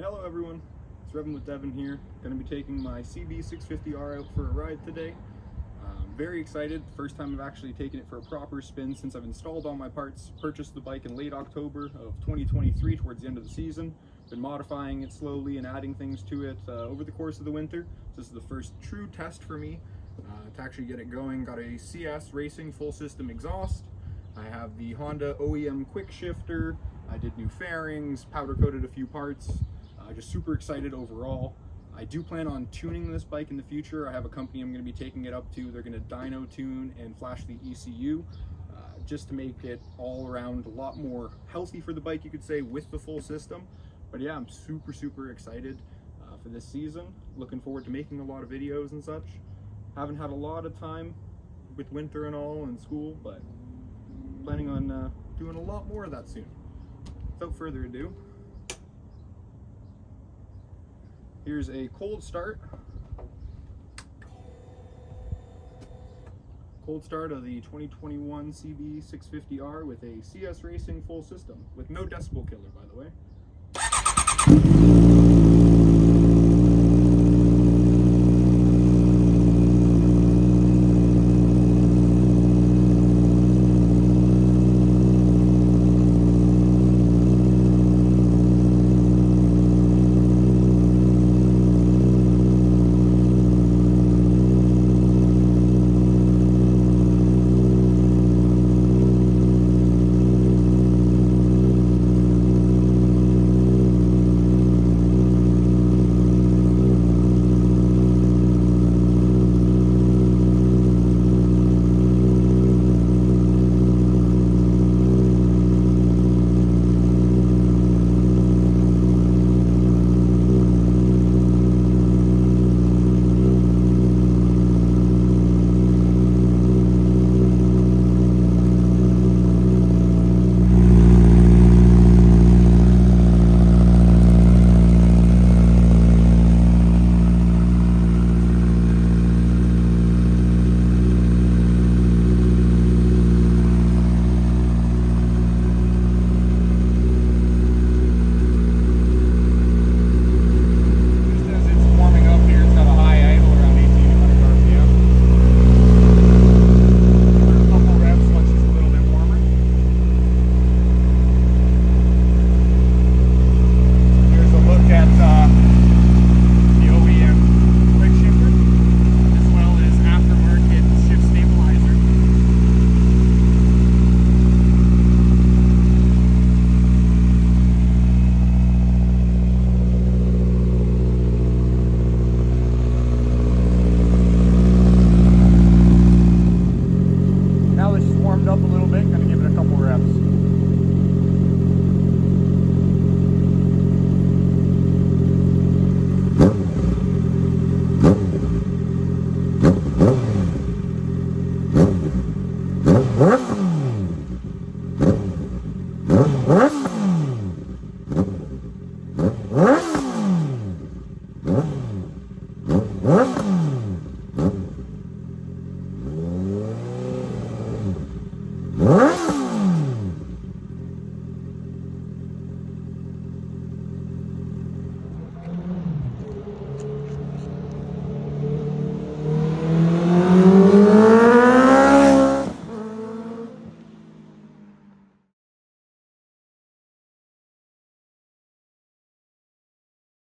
Hello everyone, it's Revin with Devin here. Going to be taking my cb650r out for a ride today. Very excited, first time I've actually taken it for a proper spin since I've installed all my parts, purchased the bike in late October of 2023 towards the end of the season. Been modifying it slowly and adding things to it over the course of the winter. So this is the first true test for me to actually get it going. Got a CS Racing full system exhaust. I have the Honda OEM quick shifter. I did new fairings, powder coated a few parts. Just super excited overall. I do plan on tuning this bike in the future. I have a company I'm going to be taking it up to. They're going to dyno tune and flash the ECU just to make it all around a lot more healthy for the bike, you could say, with the full system. But yeah, I'm super excited for this season. Looking forward to making a lot of videos and such. Haven't had a lot of time with winter and all and school, but planning on doing a lot more of that soon. Without further ado, here's a Coldstart of the 2021 cb650r with a CS Racing full system, with no decibel killer, by the way.